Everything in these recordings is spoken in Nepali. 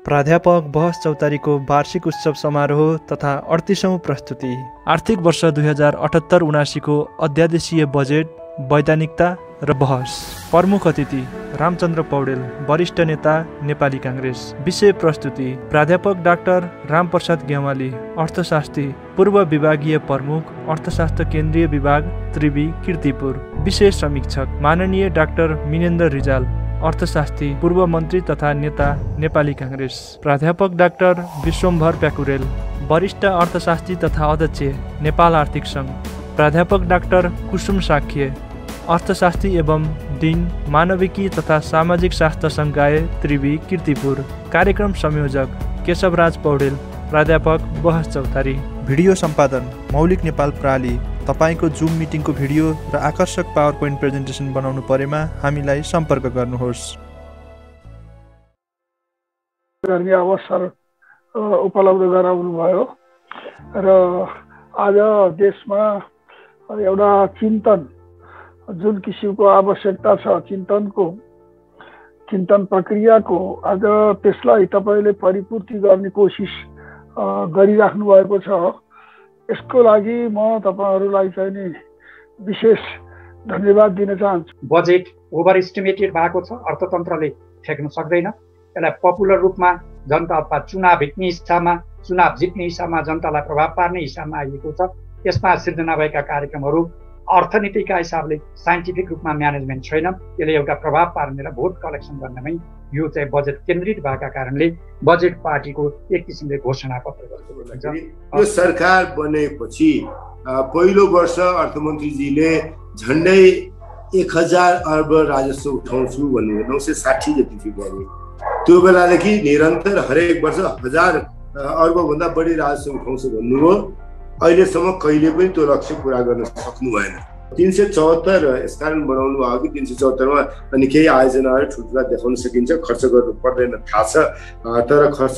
प्राध्यापक बहस चौतारीको वार्षिक उत्सव समारोह तथा 38औं प्रस्तुति। आर्थिक वर्ष 2078-79 को अध्यादेशीय बजेट, वैधानिकता र बहस। प्रमुख अतिथि रामचन्द्र पौडेल, वरिष्ठ नेता नेपाली काङ्ग्रेस। विषय प्रस्तुति प्राध्यापक डाक्टर रामप्रसाद ग्यावाली, अर्थशास्त्री, पूर्व विभागीय प्रमुख, अर्थशास्त्र केन्द्रीय विभाग, त्रिवी, कीर्तिपुर। विशेष समीक्षक माननीय डाक्टर मिनेन्द्र रिजाल, अर्थशास्त्री, पूर्व मन्त्री तथा नेता नेपाली काङ्ग्रेस। प्राध्यापक डाक्टर विश्वम्भर प्याकुरेल, वरिष्ठ अर्थशास्त्री तथा अध्यक्ष नेपाल आर्थिक सङ्घ। प्राध्यापक डाक्टर कुसुम साख्य, अर्थशास्त्री एवं डिन, मानविकी तथा सामाजिक शास्त्र सङ्काय, त्रिवी, कीर्तिपुर। कार्यक्रम संयोजक केशवराज पौडेल, प्राध्यापक बहस चौतारी। भिडियो सम्पादन मौलिक नेपाल प्रणाली। तपाईँको जुम मिटिङको भिडियो र आकर्षक पावर पोइन्ट प्रेजेन्टेसन बनाउनु परेमा हामीलाई सम्पर्क गर्नुहोस्। गर्ने अवसर उपलब्ध गराउनु भयो र आज देशमा एउटा चिन्तन, जुन किसिमको आवश्यकता छ चिन्तन प्रक्रियाको, आज त्यसलाई तपाईँले परिपूर्ति गर्ने कोसिस गरिराख्नु भएको छ। यसको लागि म तपाईहरुलाई चाहिँ नि विशेष धन्यवाद दिन चाहन्छु। बजेट ओभर एस्टिमेटेड भएको छ, अर्थतन्त्रले ठेक्न सक्दैन। यसलाई पपुलर रूपमा जनता चुनाव जित्ने हिसाबमा जनतालाई प्रभाव पार्ने हिसाबमा आइएको छ। यसमा सिर्जना भएका कार्यक्रमहरू अर्थनीतिका हिसाबले साइन्टिफिक रूपमा म्यानेजमेन्ट छैन। यसले एउटा प्रभाव पार्ने र भोट कलेक्सन गर्नमै यो चाहिँ बजेट केन्द्रित भएका कारणले बजेट पार्टीको एक किसिमले घोषणा पत्र गरेको। यो सरकार बनेपछि पहिलो वर्ष अर्थमन्त्रीजीले झन्डै 1000 अर्ब राजस्व उठाउँछु भन्नु, 960 जति थियो गरे। त्यो बेलादेखि निरन्तर हरेक वर्ष 1000 अर्ब भन्दा बढी राजस्व उठाउँछु भन्नुभयो। अहिलेसम्म कहिले पनि त्यो लक्ष्य पूरा गर्न सक्नु भएन। 374 यसकारण बनाउनु भयो कि 374 मा अनि केही आयोजनाहरू ठुल्ठुला देखाउन सकिन्छ, खर्च गर्नु पर्दैन थाहा छ। तर खर्च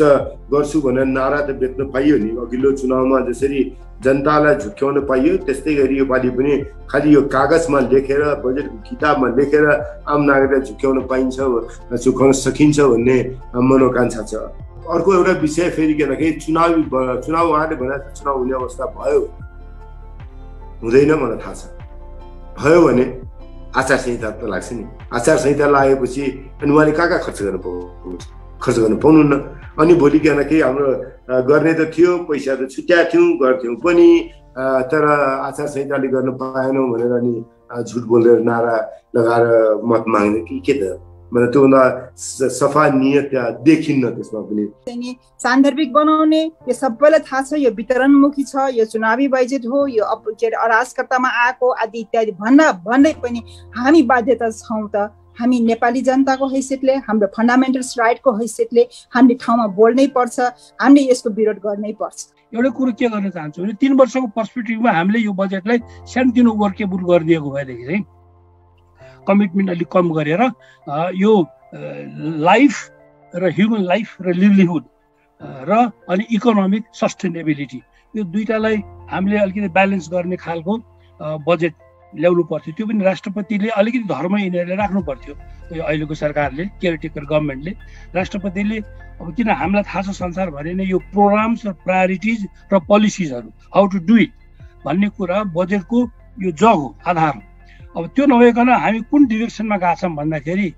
गर्छु भनेर नारा त बेच्न पाइयो नि। अघिल्लो चुनावमा जसरी जनतालाई झुक्क्याउन पाइयो, त्यस्तै गरी यो पालि पनि खालि यो कागजमा लेखेर, बजेटको किताबमा लेखेर आम नागरिकलाई झुक्क्याउन पाइन्छ, झुक्काउन सकिन्छ भन्ने मनोकांक्षा छ। अर्को एउटा विषय फेरि के भन्दाखेरि चुनाव उहाँले भने चुनाव हुने अवस्था भयो हुँदैन मलाई थाहा छ। भयो भने आचार संहिता त लाग्छ नि। आचार संहिता लागेपछि अनि उहाँले कहाँ खर्च गर्न पाउनुहुन्न। अनि भोलि के भन्दाखेरि हाम्रो गर्ने त थियो, पैसा त छुट्याएको थियौँ, गर्थ्यौँ पनि, तर आचार संहिताले गर्न पाएनौँ भनेर अनि झुट बोलेर नारा लगाएर मत माग्ने के त, मतलब त्योभन्दा सफा नियत देखिन्न त्यसमा पनि। सान्दर्भिक बनाउने यो सबैलाई थाहा छ। यो वितरणमुखी छ, यो चुनावी बजेट हो, यो अराजकतामा आएको आदि इत्यादि भन्दै पनि हामी बाध्यता छौँ त। हामी नेपाली जनताको हैसियतले, हाम्रो फन्डामेन्टल्स राइटको हैसियतले हामीले ठाउँमा बोल्नै पर्छ, हामीले यसको विरोध गर्नै पर्छ। एउटा कुरो के गर्न चाहन्छु भने 3 वर्षको पर्सपेक्टिभमा हामीले यो बजेटलाई सानोतिनो वर्केबल गरिदिएको भएदेखि चाहिँ कमिटमेन्ट अलिक कम गरेर यो लाइफ र ह्युमन लाइफ र लिभलिहुड र अनि इकोनोमिक सस्टेनेबिलिटी, यो दुईटालाई हामीले अलिकति ब्यालेन्स गर्ने खालको बजेट ल्याउनु पर्थ्यो। त्यो पनि राष्ट्रपतिले अलिकति धर्म यिनीहरूले राख्नु पर्थ्यो। यो अहिलेको सरकारले, केयरटेकर गभर्मेन्टले, राष्ट्रपतिले अब किन हामीलाई थाहा छ संसारभरि नै यो प्रोग्राम्स र प्रायोरिटिज र पोलिसिजहरू हाउ टु डु इट भन्ने कुरा बजेटको यो जग हो, आधार हो। अब त्यो नभइकन हामी कुन डिरेक्सनमा गएको छौँ भन्दाखेरि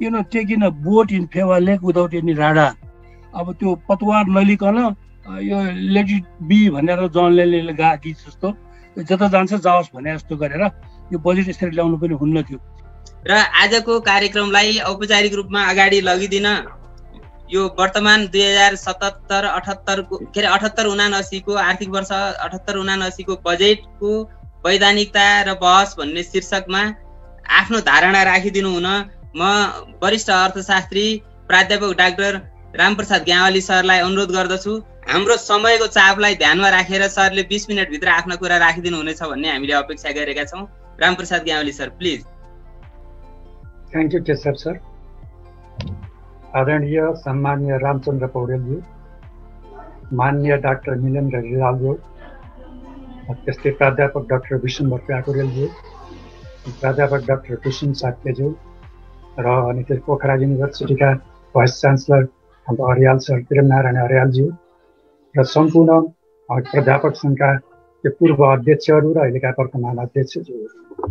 taking a boat in favour lake without any radar. अब त्यो पतवार नलिकन यो लेट इट बी भनेर जन लेनले गएको गीत जस्तो जता जान्छ जाओस् भने जस्तो गरेर यो बजेट यसरी ल्याउनु पनि हुन्न थियो। र आजको कार्यक्रमलाई औपचारिक रूपमा अगाडि लगिदिन यो वर्तमान 2077-78 को आर्थिक वर्ष 78-79 को बजेटको वैधानिकता र बहस भन्ने शीर्षकमा आफ्नो धारणा राखिदिनु हुन म वरिष्ठ अर्थशास्त्री प्राध्यापक डाक्टर रामप्रसाद ग्यावाली सरलाई अनुरोध गर्दछु। हाम्रो समयको चापलाई ध्यानमा राखेर सरले 20 मिनटभित्र आफ्ना कुरा राखिदिनु हुनेछ भन्ने हामीले अपेक्षा गरेका छौँ। Ramprasad Gyawali sir, please. Thank you Keshav sir. आदरणीय सम्मानीय रामचन्द्र पौडेलजी, माननीय डाक्टर मिनेन्द्र रिजालज्यू, त्यस्तै प्राध्यापक डाक्टर विश्वम्भर प्याकुरेलज्यू, प्राध्यापक डाक्टर कुसुम साक्यज्यू र अनि पोखरा युनिभर्सिटीका भाइस चान्सलर अन्त अर्याल सर प्रेमनारायण अर्यालज्यू र सम्पूर्ण प्राध्यापक सङ्घका पूर्व अध्यक्षहरू र अहिलेका वर्तमान अध्यक्षज्यूहरू,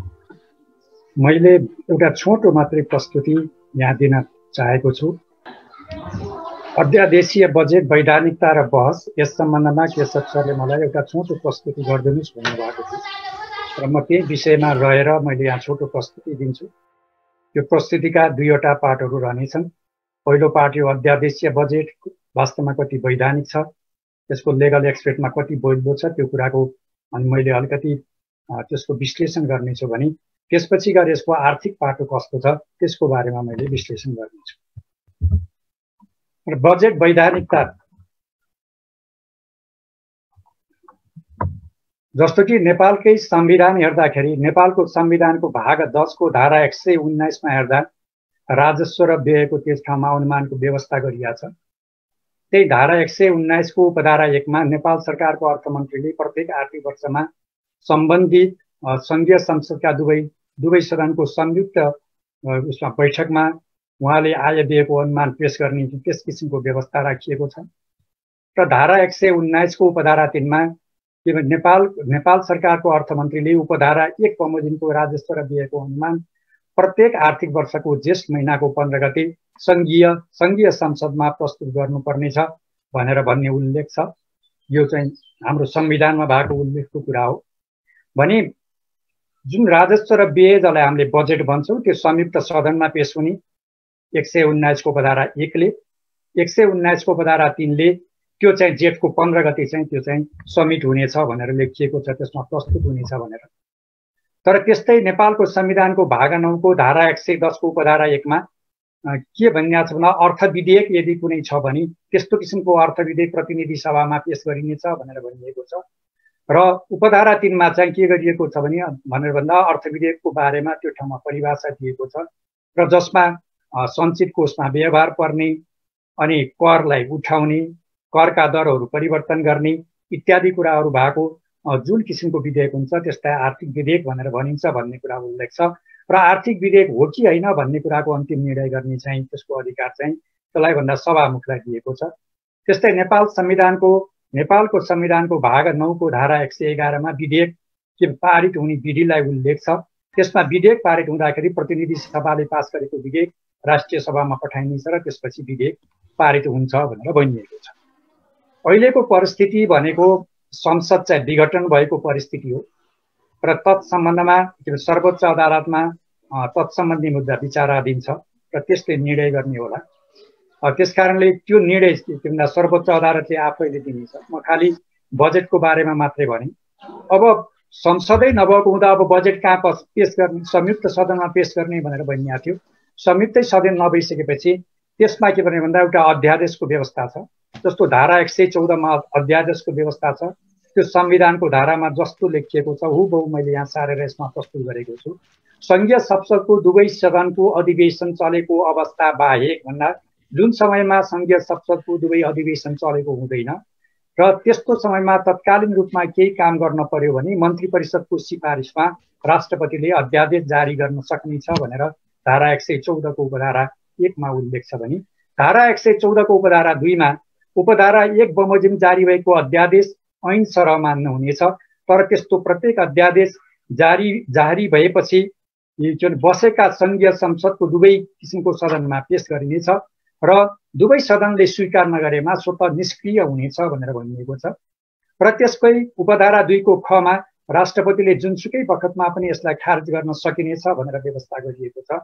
मैले एउटा छोटो मात्रै प्रस्तुति यहाँ दिन चाहेको छु। अध्यादेशीय बजेट वैधानिकता र बहस, यस सम्बन्धमा केशव सरले मलाई एउटा छोटो प्रस्तुति गरिदिनुहोस् भन्नुभएको थियो र म त्यही विषयमा रहेर मैले यहाँ छोटो प्रस्तुति दिन्छु। यो प्रस्तुतिका दुईवटा पार्टहरू रहनेछन्। पहिलो पार्ट यो अध्यादेशीय बजेट वास्तवमा कति वैधानिक छ, त्यसको लेगल एक्सपेक्टमा कति वैध छ त्यो कुराको अनि मैले अलिकति त्यसको विश्लेषण गर्नेछु भने त्यसपछि गएर यसको आर्थिक पाटो कस्तो छ त्यसको बारेमा मैले विश्लेषण गर्नेछु। र बजेट वैधानिकता, जस्तो कि नेपालकै संविधान हेर्दाखेरि नेपालको संविधानको भाग 10 को धारा 119 मा हेर्दा राजस्व र व्ययको त्यस ठाउँमा अनुमानको व्यवस्था गरिएको छ। त्यही धारा 119 को उपधारा 1 मा नेपाल सरकारको अर्थमन्त्रीले प्रत्येक आर्थिक वर्षमा सम्बन्धित संघीय संसदका दुवै सदनको संयुक्त उसमा बैठकमा उहाँले आय व्ययको अनुमान पेश गर्ने त्यस किसिमको व्यवस्था राखिएको छ। र धारा 119 को उपधारा 3 मा नेपाल सरकारको अर्थमन्त्रीले उपधारा 1 बमोजिमको राजस्व र व्ययको अनुमान प्रत्येक आर्थिक वर्षको जेष्ठ महिनाको 15 गते संघीय संसदमा प्रस्तुत गर्नुपर्नेछ भनेर भन्ने उल्लेख छ। यो चाहिँ हाम्रो संविधानमा भएको उल्लेखको कुरा हो। भने जुन राजस्व र व्यय जसलाई हामीले बजेट भन्छौँ त्यो संयुक्त सदनमा पेश हुने 119 को उपधारा 1 ले, 119 को उपधारा 3 ले त्यो चाहिँ जेठको 15 गते चाहिँ त्यो चाहिँ सब्मिट हुनेछ भनेर लेखिएको छ, त्यसमा प्रस्तुत हुनेछ भनेर। तर त्यस्तै नेपालको संविधानको भाग 9 को धारा 110 को उपधारा 1 मा के भनिएको छ भने अर्थ विधेयक यदि कुनै छ भने त्यस्तो किसिमको अर्थ विधेयक प्रतिनिधि सभामा पेश गरिनेछ भनेर भनिएको छ। र उपधारा 3 मा चाहिँ के गरिएको छ भने भनेर भन्दा अर्थ विधेयकको बारेमा त्यो ठाउँमा परिभाषा दिएको छ र जसमा सञ्चित कोषमा व्यवहार पर्ने अनि करलाई उठाउने, करका दरहरू परिवर्तन गर्ने इत्यादि कुराहरू भएको जुन किसिमको विधेयक हुन्छ त्यसलाई आर्थिक विधेयक भनेर भनिन्छ भन्ने कुरा उल्लेख छ। र आर्थिक विधेयक हो कि होइन भन्ने कुराको अन्तिम निर्णय गर्ने चाहिँ त्यसको अधिकार चाहिँ त्यसलाई भन्दा सभामुखलाई दिएको छ। त्यस्तै नेपालको संविधानको भाग 9 को धारा 111 मा विधेयक के पारित हुने विधिलाई उल्लेख छ। त्यसमा विधेयक पारित हुँदाखेरि प्रतिनिधि सभाले पास गरेको विधेयक राष्ट्रिय सभामा पठाइनेछ र त्यसपछि विधेयक पारित हुन्छ भनेर भनिएको छ। अहिलेको परिस्थिति भनेको संसद चाहिँ विघटन भएको परिस्थिति हो र तत्सम्बन्धमा सर्वोच्च अदालतमा तत्सम्बन्धी मुद्दा विचाराधीन छ र त्यसले निर्णय गर्ने होला। त्यसकारणले त्यो निर्णय के भन्दा सर्वोच्च अदालतले आफैले दिनेछ। म खालि बजेटको बारेमा मात्रै भने अब संसदै नभएको हुँदा अब बजेट कहाँ पेश गर्ने, संयुक्त सदनमा पेश गर्ने भनेर भनिएको थियो। संयुक्तै सदन नभइसकेपछि त्यसमा के भने भन्दा एउटा अध्यादेशको व्यवस्था छ। जस्तो धारा 114 मा अध्यादेशको व्यवस्था छ। त्यो संविधानको धारामा जस्तो लेखिएको छ हुबहु मैले यहाँ सारेर यसमा प्रस्तुत गरेको छु। संघीय संसदको दुवै सदनको अधिवेशन चलेको अवस्था बाहेक भन्दा जुन समयमा संघीय संसदको दुवै अधिवेशन चलेको हुँदैन र त्यस्तो समयमा तत्कालीन रूपमा केही काम गर्न पर्यो भने मन्त्री परिषदको सिफारिसमा राष्ट्रपतिले अध्यादेश जारी गर्न सक्नेछ भनेर धारा 114 को उपधारा 1 मा उल्लेख छ भने धारा 114 को उपधारा 2 मा उपधारा 1 बमोजिम जारी भएको अध्यादेश ऐन सरह मान्नु हुनेछ। तर त्यस्तो प्रत्येक अध्यादेश जारी भएपछि जुन बसेका संघीय संसदको दुवै किसिमको सदनमा पेश गरिनेछ र दुवै सदनले स्वीकार नगरेमा स्वतः निष्क्रिय हुनेछ भनेर भनिएको छ। र त्यसकै उपधारा 2 को ख मा राष्ट्रपतिले जुनसुकै बखतमा पनि यसलाई खारिज गर्न सकिनेछ भनेर व्यवस्था गरिएको छ।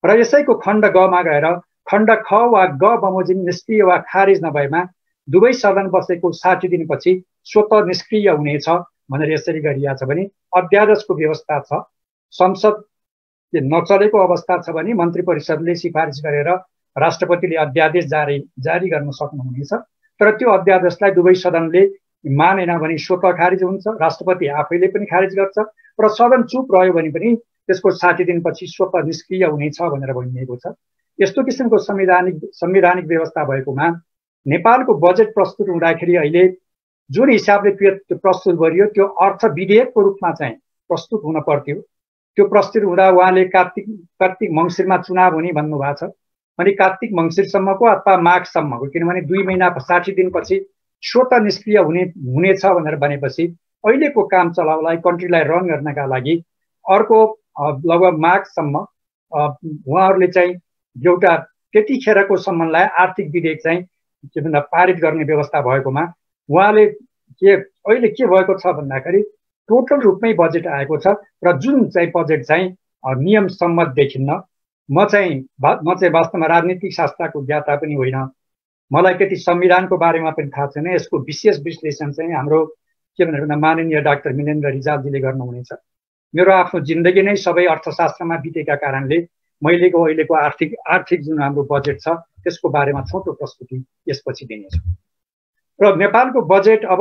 र यसैको खण्ड ग मा गएर खण्ड ख वा ग बमोजिम निष्क्रिय वा खारिज नभएमा दुवै सदन बसेको 60 दिनपछि स्वतः निष्क्रिय हुनेछ भनेर यसरी गरिएको छ भने अध्यादेशको व्यवस्था छ। संसद नचलेको अवस्था छ भने मन्त्री परिषदले सिफारिस गरेर राष्ट्रपतिले अध्यादेश जारी गर्न सक्नुहुनेछ। तर त्यो अध्यादेशलाई दुवै सदनले मानेन भने स्वतः खारिज हुन्छ, राष्ट्रपति आफैले पनि खारिज गर्छ र सदन चुप रह्यो भने पनि त्यसको 60 दिनपछि स्वतः निष्क्रिय हुनेछ भनेर भनिएको छ। यस्तो किसिमको संवैधानिक व्यवस्था भएकोमा नेपालको बजेट प्रस्तुत हुँदाखेरि अहिले जुन हिसाबले प्रस्तुत गरियो त्यो अर्थ विधेयकको रूपमा चाहिँ प्रस्तुत हुन पर्थ्यो। त्यो प्रस्तुत हुँदा उहाँले कार्तिक मङ्सिरमा चुनाव हुने भन्नुभएको छ। अनि कार्तिक मङ्सिरसम्मको अथवा माघसम्मको, किनभने 2 महिना 60 दिनपछि स्वत निष्क्रिय हुनेछ भनेर भनेपछि अहिलेको काम चलाउलाई कन्ट्रीलाई रन गर्नका लागि अर्को लगभग माघसम्म उहाँहरूले चाहिँ एउटा त्यतिखेरको सम्बन्धलाई आर्थिक विधेयक चाहिँ के भन्दा पारित गर्ने व्यवस्था भएकोमा उहाँले अहिले के भएको छ भन्दाखेरि टोटल रूपमै बजेट आएको छ र जुन चाहिँ बजेट चाहिँ नियम सम्मत देखिन्न। म चाहिँ वास्तवमा राजनीतिक शास्त्रको ज्ञाता पनि होइन, मलाई त्यति संविधानको बारेमा पनि थाहा छैन। यसको विशेष विश्लेषण चाहिँ हाम्रो के भनेर भन्दा माननीय डाक्टर मिलेन्द्र रिजालजीले गर्नुहुनेछ। मेरो आफ्नो जिन्दगी नै सबै अर्थशास्त्रमा बितेका कारणले मैलेको अहिलेको आर्थिक जुन हाम्रो बजेट छ त्यसको बारेमा छोटो प्रस्तुति यसपछि दिनेछु। र नेपालको बजेट अब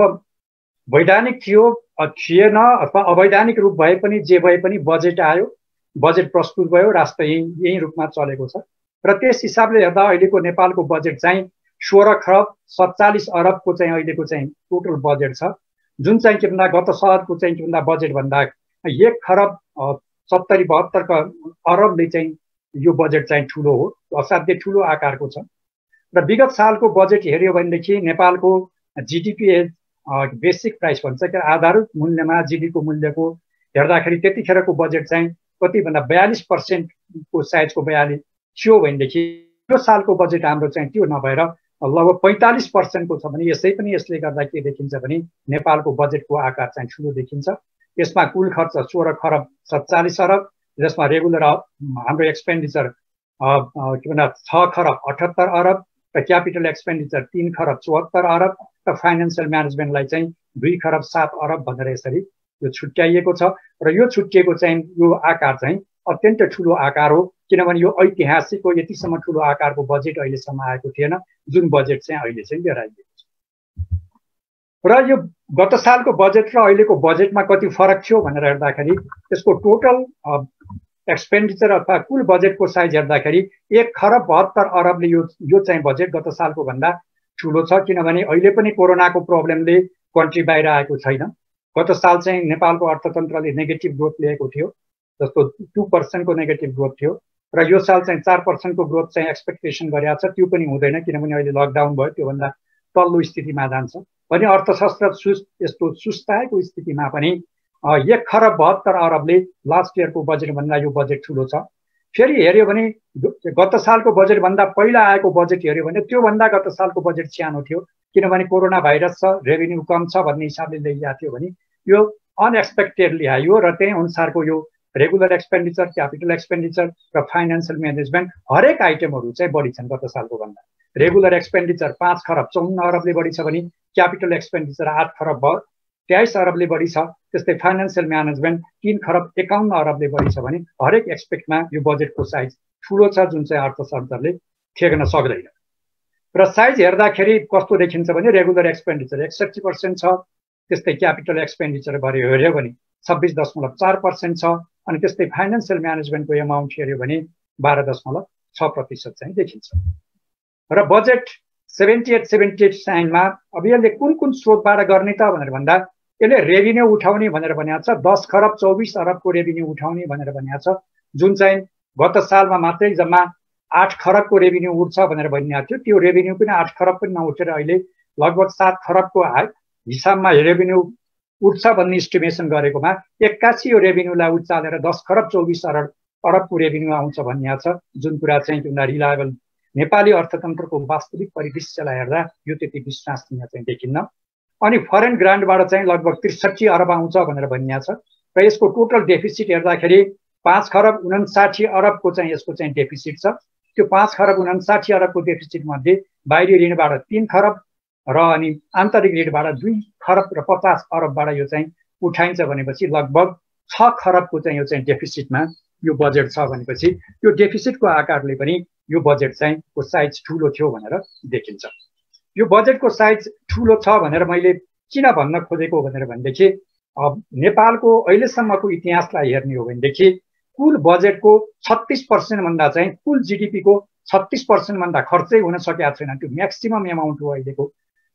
वैधानिक थियो थिएन अथवा अवैधानिक रूप भए पनि जे भए पनि बजेट आयो, बजेट प्रस्तुत भयो, राष्ट्र यही रूपमा चलेको छ। र त्यस हिसाबले हेर्दा अहिलेको नेपालको बजेट चाहिँ 16 खरब 47 अरबको चाहिँ अहिलेको चाहिँ टोटल बजेट छ, जुन चाहिँ के भन्दा गत सालको चाहिँ के भन्दा बजेट भन्दा 1 खरब 70-72 अरबले चाहिँ यो बजेट चाहिँ ठुलो हो, असाध्यै ठुलो आकारको छ। र विगत सालको बजेट हेऱ्यो भनेदेखि नेपालको जिडिपी बेसिक प्राइस भन्छ कि आधारभूत मूल्यमा जिडीपीको मूल्यको हेर्दाखेरि त्यतिखेरको बजेट चाहिँ कति भन्दा 42% को साइजको 42 थियो भनेदेखि यो सालको बजेट हाम्रो चाहिँ त्यो नभएर लगभग 45% को छ भने यसले गर्दा के देखिन्छ भने नेपालको बजेटको आकार चाहिँ ठुलो देखिन्छ। यसमा कुल खर्च 16 खरब 47 अरब, जसमा रेगुलर हाम्रो एक्सपेन्डिचर के भन्दा 6 खरब 78 अरब र क्यापिटल एक्सपेन्डिचर 3 खरब 74 अरब र फाइनेन्सियल म्यानेजमेन्टलाई चाहिँ 2 खरब 7 अरब भनेर यसरी यो छुट्याइएको छ। र यो छुट्टिएको चाहिँ यो आकार चाहिँ अत्यन्त ठुलो आकार हो, किनभने यो ऐतिहासिक हो। यतिसम्म ठुलो आकारको बजेट अहिलेसम्म आएको थिएन, जुन बजेट चाहिँ अहिले चाहिँ लिएर आइएको छ। र यो गत सालको बजेट र अहिलेको बजेटमा कति फरक थियो भनेर हेर्दाखेरि यसको टोटल एक्सपेन्डिचर अथवा कुल बजेटको साइज हेर्दाखेरि 1 खरब 72 अरबले यो चाहिँ बजेट गत सालको भन्दा ठुलो छ, किनभने अहिले पनि कोरोनाको प्रब्लमले कन्ट्री बाहिर आएको छैन। गत साल चाहिँ नेपालको अर्थतन्त्रले नेगेटिभ ग्रोथ ल्याएको थियो, जस्तो 2% को नेगेटिभ ग्रोथ थियो, र यो साल चाहिँ 4% को ग्रोथ चाहिँ एक्सपेक्टेसन गरेको छ। त्यो पनि हुँदैन, किनभने अहिले लकडाउन भयो, त्योभन्दा तल्लो स्थितिमा जान्छ भने अर्थशास्त्र यस्तो सुस्ताएको स्थितिमा पनि 1 खरब 72 अरबले लास्ट इयरको बजेट भन्दा यो बजेट ठुलो छ। फेरि हेऱ्यो भने गत सालको बजेट भन्दा पहिला आएको बजेट हेऱ्यो भने त्योभन्दा गत सालको बजेट सानो थियो, किनभने कोरोना भाइरस छ, रेभिन्यू कम छ भन्ने हिसाबले ल्याइएको थियो भने यो अनएक्सपेक्टेडली आयो। र त्यही अनुसारको यो रेगुलर एक्सपेन्डिचर, क्यापिटल एक्सपेन्डिचर र फाइनेन्सियल म्यानेजमेन्ट हरेक आइटमहरू चाहिँ बढी छन् गत सालको भन्दा। रेगुलर एक्सपेन्डिचर 5 खरब 54 अरबले बढी छ भने क्यापिटल एक्सपेन्डिचर 8 खरब 23 अरबले बढी छ। त्यस्तै फाइनेन्सियल म्यानेजमेन्ट 3 खरब 51 अरबले बढी छ भने हरेक एक्सपेक्टमा यो बजेटको साइज ठुलो छ, जुन चाहिँ अर्थशास्त्रले ठेक्न सक्दैन। र साइज हेर्दाखेरि कस्तो देखिन्छ भने रेगुलर एक्सपेन्डिचर 61% छ, त्यस्तै क्यापिटल एक्सपेन्डिचर हेऱ्यो भने 26.4% छ, अनि त्यस्तै फाइनेन्सियल म्यानेजमेन्टको एमाउन्ट हेऱ्यो भने 12.6% चाहिँ देखिन्छ। र बजेट 78 साइनमा अब यसले कुन स्रोतबाट गर्ने त भनेर भन्दा यसले रेभिन्यू उठाउने भनेर भनेको छ। 10 खरब 24 अरबको रेभिन्यू उठाउने भनेर भनेको छ, जुन चाहिँ गत सालमा मात्रै जम्मा 8 खरबको रेभिन्यू उठ्छ भनेर भनिएको थियो। त्यो रेभिन्यू पनि 8 खरब पनि नउठेर अहिले लगभग 7 खरबको हिसाबमा रेभिन्यू उठ्छ भन्ने इस्टिमेसन गरेकोमा 81 यो रेभिन्यूलाई उचालेर 10 खरब 24 अरबको रेभिन्यू आउँछ भनिएको छ, जुन कुरा चाहिँ रिलायबल नेपाली अर्थतन्त्रको वास्तविक परिदृश्यलाई हेर्दा यो त्यति विश्वसनीय चाहिँ देखिन्न। अनि फरेन ग्रान्टबाट चाहिँ लगभग 63 अरब आउँछ भनेर भनिएको छ। र यसको टोटल डेफिसिट हेर्दाखेरि 5 खरब 59 अरबको चाहिँ यसको चाहिँ डेफिसिट छ। त्यो 5 खरब 59 अरबको डेफिसिट मध्ये बाहिरी ऋणबाट 3 खरब र अनि आन्तरिक ऋणबाट 2 खरब र 50 अरबबाट यो चाहिँ उठाइन्छ भनेपछि लगभग 6 खरबको चाहिँ यो चाहिँ डेफिसिटमा यो बजेट छ भनेपछि यो डेफिसिटको आकारले पनि यो बजेट चाहिँ को साइज ठुलो थियो भनेर देखिन्छ। यो बजेटको साइज ठुलो छ भनेर मैले किन भन्न खोजेको भनेर भनेदेखि नेपालको अहिलेसम्मको इतिहासलाई हेर्ने हो भनेदेखि कुल बजेटको 36% भन्दा चाहिँ कुल जिडिपीको 36% भन्दा खर्चै हुन सकेको छैन। त्यो म्याक्सिमम एमाउन्ट हो अहिलेको।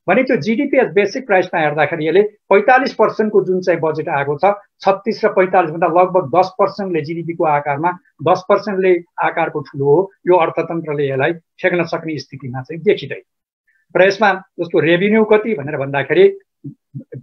भने त्यो जिडिपी एज बेसिक प्राइसमा हेर्दाखेरि यसले 45%को जुन चाहिँ बजेट आएको छ 36 र 45 भन्दा लगभग 10%ले जिडिपीको आकारमा 10%ले आकारको ठुलो हो। यो अर्थतन्त्रले यसलाई ठेक्न सक्ने स्थितिमा चाहिँ देखिँदैन। र यसमा जस्तो रेभिन्यू कति भनेर भन्दाखेरि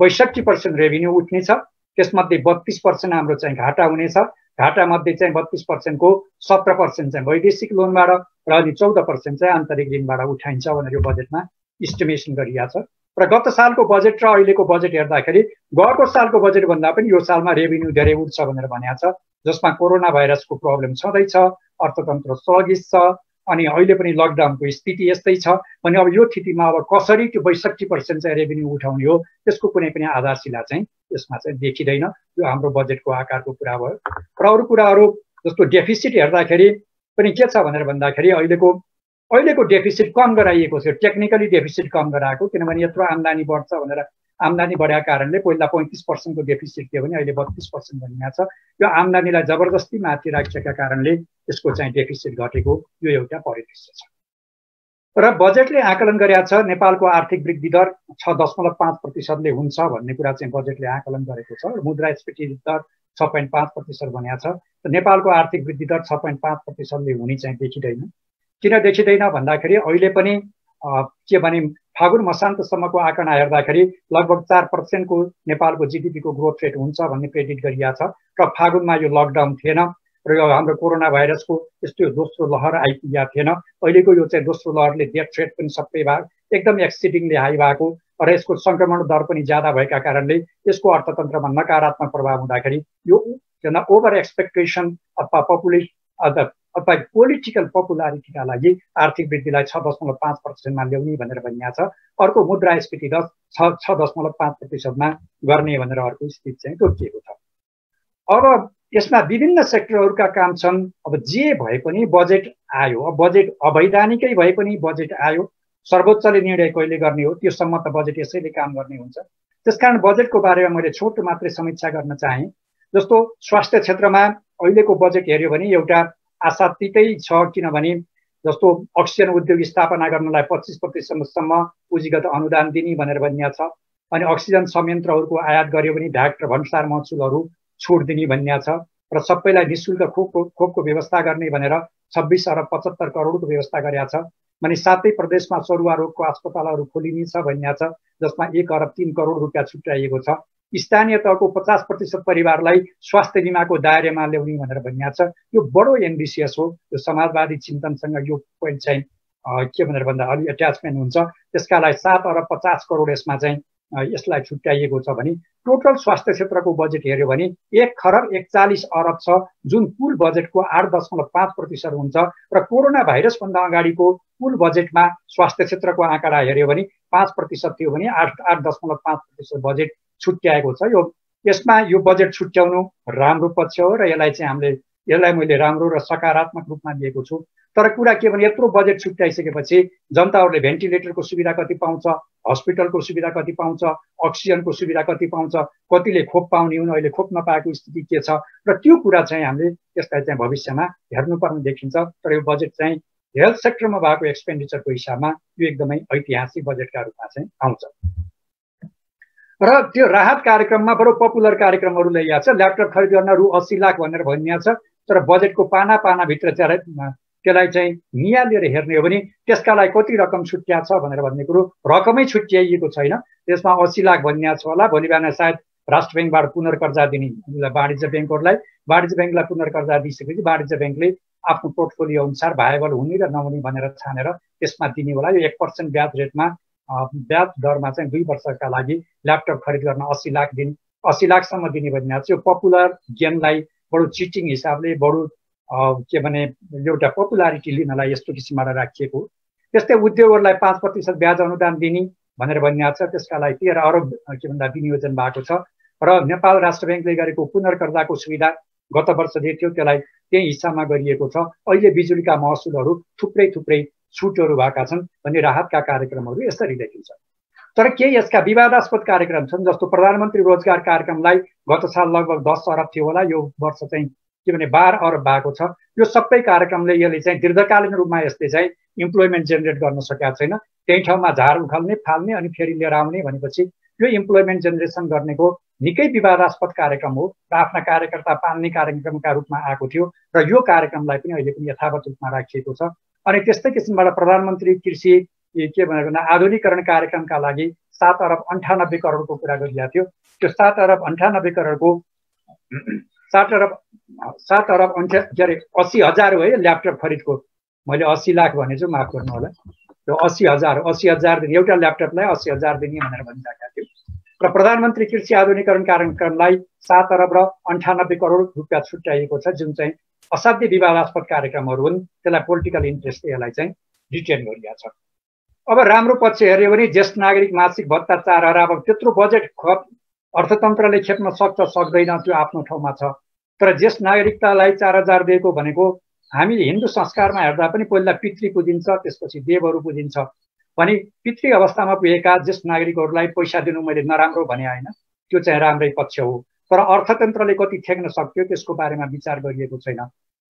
62% रेभिन्यू उठ्नेछ, त्यसमध्ये 32% हाम्रो चाहिँ घाटा हुनेछ। घाटा मध्ये चाहिँ 32% को 17% चाहिँ वैदेशिक लोनबाट र अनि 14% चाहिँ आन्तरिक ऋणबाट उठाइन्छ भनेर यो बजेटमा इस्टिमेसन गरिएको छ। र गत सालको बजेट र अहिलेको बजेट हेर्दाखेरि गएको सालको बजेट भन्दा पनि यो सालमा रेभिन्यू धेरै उठ्छ भनेर भनेको छ, जसमा कोरोना भाइरसको प्रब्लम छँदैछ, अर्थतन्त्र sluggish छ, अनि अहिले पनि लकडाउनको स्थिति यस्तै छ भने अब यो स्थितिमा अब कसरी त्यो 62% चाहिँ रेभिन्यू उठाउने हो त्यसको कुनै पनि आधारशिला चाहिँ यसमा चाहिँ देखिँदैन। यो हाम्रो बजेटको आकारको कुरा भयो। र अरू कुराहरू जस्तो डेफिसिट हेर्दाखेरि पनि के छ भनेर भन्दाखेरि अहिलेको डेफिसिट कम गराइएको छ। टेक्निकली डेफिसिट कम गराएको, किनभने यत्रो आम्दानी बढ्छ भनेर आम्दानी बढेको कारणले पहिला 35% को डेफिसिट थियो भने अहिले 32% बनिएको छ। यो आम्दानीलाई जबरजस्ती माथि राखेका कारणले यसको चाहिँ डेफिसिट घटेको यो एउटा परिदृश्य छ। र बजेटले आकलन गरेको छ नेपालको आर्थिक वृद्धि दर 6.5% ले हुन्छ भन्ने कुरा चाहिँ बजेटले आकलन गरेको छ। मुद्रास्फीति दर 6.5% बनेको छ। नेपालको आर्थिक वृद्धि दर 6.5% ले हुने चाहिँ देखिँदैन। किन देखिँदैन भन्दाखेरि अहिले पनि के भने फागुन मसान्तसम्मको आँकडा हेर्दाखेरि लगभग 4% को नेपालको जिडिपीको ग्रोथ रेट हुन्छ भन्ने प्रेडिक्ट गरिएको छ। र फागुनमा यो लकडाउन थिएन र यो हाम्रो कोरोना भाइरसको यस्तो दोस्रो लहर आइपुगेको थिएन। अहिलेको यो चाहिँ दोस्रो लहरले डेथ रेट पनि सबै एकदम एक्सिडिङली हाई भएको र यसको संक्रमण दर पनि ज्यादा भएका कारणले यसको अर्थतन्त्रमा नकारात्मक प्रभाव हुँदाखेरि यो ओभर एक्सपेक्टेसन अथवा अथवा पोलिटिकल पपुलारिटीका लागि आर्थिक वृद्धिलाई 6.5% मा ल्याउने भनेर भनिएको छ। अर्को मुद्रास्फीति दर 6.5% मा गर्ने भनेर अर्को स्थिति चाहिँ तोकिएको छ। अब यसमा विभिन्न सेक्टरहरूका काम छन्। अब जे भए पनि बजेट आयो, अब बजेट अवैधानिकै भए पनि बजेट आयो, सर्वोच्चले निर्णय कहिले गर्ने हो त्योसम्म त बजेट यसैले काम गर्ने हुन्छ। त्यसकारण बजेटको बारेमा मैले छोटो मात्रै समीक्षा गर्न चाहे। जस्तो स्वास्थ्य क्षेत्रमा अहिलेको बजेट हेर्यो भने एउटा आशातीतै छ, किनभने जस्तो अक्सिजन उद्योग स्थापना गर्नलाई 25% सम्म पुँजीगत अनुदान दिने भनेर भनिएको छ। अनि अक्सिजन संयन्त्रहरूको आयात गर्यो भने भ्याट र भन्सार महसुलहरू छुट दिने भनिएको छ। र सबैलाई निःशुल्क खोपको व्यवस्था गर्ने भनेर 26 अरब 75 करोडको व्यवस्था गरेको छ। भने 7 प्रदेशमा सरुवा रोगको अस्पतालहरू खोलिने छ भनिएको छ, जसमा 1 अरब 3 करोड रुपियाँ छुट्याइएको छ। स्थानीय तहको 50% परिवारलाई स्वास्थ्य बिमाको दायरामा ल्याउने भनेर भनिएको छ। यो बडो एम्बिसियस हो। यो समाजवादी चिन्तनसँग यो पोइन्ट चाहिँ के भनेर भन्दा अलि एट्याचमेन्ट हुन्छ। त्यसका लागि 7 अरब 50 करोड यसमा चाहिँ यसलाई छुट्याइएको छ। भने टोटल स्वास्थ्य क्षेत्रको बजेट हेर्यो भने 1 खरब 41 अरब छ, जुन कुल बजेटको 8.5% हुन्छ। र कोरोना भाइरसभन्दा अगाडिको कुल बजेटमा स्वास्थ्य क्षेत्रको आँकडा हेर्यो भने 5% थियो भने 8.5% बजेट छुट्याएको छ। यसमा यो बजेट छुट्याउनु राम्रो पक्ष हो र यसलाई मैले राम्रो र सकारात्मक रूपमा लिएको छु। तर कुरा के भने यत्रो बजेट छुट्याइसकेपछि जनताहरूले भेन्टिलेटरको सुविधा कति पाउँछ, हस्पिटलको सुविधा कति पाउँछ, अक्सिजनको सुविधा कति पाउँछ, कतिले खोप पाउने हुन्, अहिले खोप नपाएको स्थिति के छ, र त्यो कुरा चाहिँ हामीले यसलाई चाहिँ भविष्यमा हेर्नुपर्ने देखिन्छ। तर यो बजेट चाहिँ हेल्थ सेक्टरमा भएको एक्सपेन्डिचरको हिसाबमा यो एकदमै ऐतिहासिक बजेटका रूपमा चाहिँ आउँछ। र त्यो राहत कार्यक्रममा बडो पपुलर कार्यक्रमहरू ल्याइएको छ। ल्यापटप खरिद गर्न रु 80 लाख भनेर भनिएको छ। तर बजेटको पानाभित्र त्यसलाई चाहिँ नियालेर हेर्ने हो भने त्यसका लागि कति रकम छुट्याएको छ भनेर भन्ने कुरो रकमै छुट्याइएको छैन। त्यसमा 80 लाख भनिएको छ होला। भोलि बिहान सायद राष्ट्र ब्याङ्कबाट पुनर्कर्जा दिने वाणिज्य ब्याङ्कहरूलाई, वाणिज्य ब्याङ्कलाई पुनर्कर्जा दिइसकेपछि वाणिज्य ब्याङ्कले आफ्नो पोर्टफोलियो अनुसार भाइबल हुने र नहुने भनेर छानेर त्यसमा दिने होला। यो 1% ब्याज रेटमा ब्याज दरमा चाहिँ 2 वर्षका लागि ल्यापटप खरिद गर्न 80 लाखसम्म दिने भनिएको छ। यो पपुलर गेमलाई बडो चिटिङ हिसाबले बडो के भने एउटा पपुलारिटी लिनलाई यस्तो किसिमबाट राखिएको। त्यस्तै उद्योगहरूलाई 5% ब्याज अनुदान दिने भनेर भनिएको छ। त्यसका लागि 13 अरब के भन्दा विनियोजन भएको छ। र नेपाल राष्ट्र ब्याङ्कले गरेको पुनर्कर्जाको सुविधा गत वर्ष जे थियो त्यसलाई त्यही हिसाबमा गरिएको छ। अहिले बिजुलीका महसुलहरू थुप्रै छुटहरू भएका छन् भन्ने राहतका कार्यक्रमहरू यसरी देखिन्छ। तर केही यसका विवादास्पद कार्यक्रम छन्। जस्तो प्रधानमन्त्री रोजगार कार्यक्रमलाई गत साल लगभग 10 अरब थियो होला, यो वर्ष चाहिँ के भने 12 अरब भएको छ। यो सबै कार्यक्रमले यसले चाहिँ दीर्घकालीन रूपमा यसले चाहिँ इम्प्लोइमेन्ट जेनेरेट गर्न सकेको छैन। त्यही ठाउँमा झार उखाल्ने फाल्ने अनि फेरि लिएर आउने भनेपछि यो इम्प्लोइमेन्ट जेनेरेसन गर्नेको निकै विवादास्पद कार्यक्रम हो र आफ्ना कार्यकर्ता पाल्ने कार्यक्रमका रूपमा आएको थियो र यो कार्यक्रमलाई पनि अहिले पनि यथावत रूपमा राखिएको छ। अनि त्यस्तै किसिमबाट प्रधानमन्त्री कृषि के भनेर आधुनिकीकरण कार्यक्रमका लागि 7 अरब 98 करोडको कुरा गरिएको थियो। त्यो 7 अरब 98 करोडको 7 अरब 80,000 हो है ल्यापटप खरिदको। मैले 80 लाख भनेछु, माफ गर्नु होला। त्यो 80,000 दिने एउटा ल्यापटपलाई 80,000 दिने भनेर भनिरहेका थियो र प्रधानमन्त्री कृषि आधुनिकीकरण कार्यक्रमलाई 7 अरब र 98 करोड रुपियाँ छुट्याइएको छ, जुन चाहिँ असाध्यै विवादास्पद कार्यक्रमहरू हुन्। त्यसलाई पोलिटिकल इन्ट्रेस्टले यसलाई चाहिँ डिटेन गरिएको छ। अब राम्रो पक्ष हेऱ्यो भने ज्येष्ठ नागरिक मासिक भत्ता 4 अरब, अब त्यत्रो बजेट अर्थतन्त्रले खेप्न सक्छ सक्दैन त्यो आफ्नो ठाउँमा छ। तर ज्येष्ठ नागरिकतालाई 4,000 दिएको भनेको हामीले हिन्दू संस्कारमा हेर्दा पनि पहिला पितृ पुजिन्छ, त्यसपछि देवहरू पुजिन्छ भने पितृ अवस्थामा पुगेका ज्येष्ठ नागरिकहरूलाई पैसा दिनु मैले नराम्रो भने होइन, त्यो चाहिँ राम्रै पक्ष हो। तर अर्थतन्त्रले कति ठेक्न सक्यो त्यसको बारेमा विचार गरिएको छैन।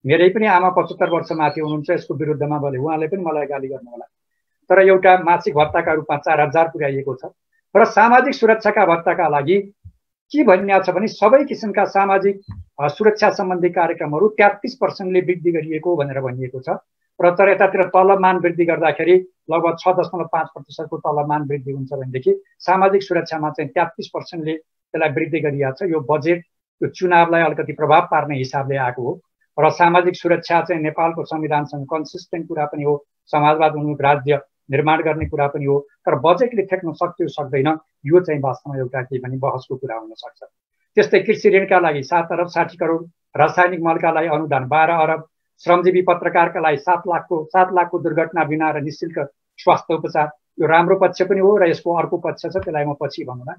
मेरै पनि आमा 75 वर्ष माथि हुनुहुन्छ, यसको विरुद्धमा बोले उहाँले पनि मलाई गाली गर्नु होला। तर एउटा मासिक भत्ताका रूपमा 4,000 पुर्याइएको छ र सामाजिक सुरक्षाका भत्ताका लागि के भनिएको छ भने सबै किसिमका सामाजिक सुरक्षा सम्बन्धी कार्यक्रमहरू 33% वृद्धि गरिएको भनेर भनिएको छ र तर यतातिर तलबमान वृद्धि गर्दाखेरि लगभग 6.5% को तलबमान वृद्धि हुन्छ भनेदेखि सामाजिक सुरक्षामा चाहिँ 33% त्यसलाई वृद्धि गरिएको छ। यो बजेट यो चुनावलाई अलिकति प्रभाव पार्ने हिसाबले आएको हो र सामाजिक सुरक्षा चाहिँ नेपालको संविधानसँग कन्सिस्टेन्ट कुरा पनि हो, समाजवाद उन्मुख राज्य निर्माण गर्ने कुरा पनि हो। तर बजेटले ठेक्न सक्यो सक्दैन यो चाहिँ वास्तवमा एउटा के भने बहसको कुरा हुन सक्छ। त्यस्तै कृषि ऋणका लागि 7 अरब 60 करोड, रासायनिक मलका लागि अनुदान 12 अरब, श्रमजीवी पत्रकारका लागि 7 लाखको दुर्घटना बिना र निःशुल्क स्वास्थ्य उपचार। यो राम्रो पक्ष पनि हो र यसको अर्को पक्ष छ, त्यसलाई म पछि भन्नुला।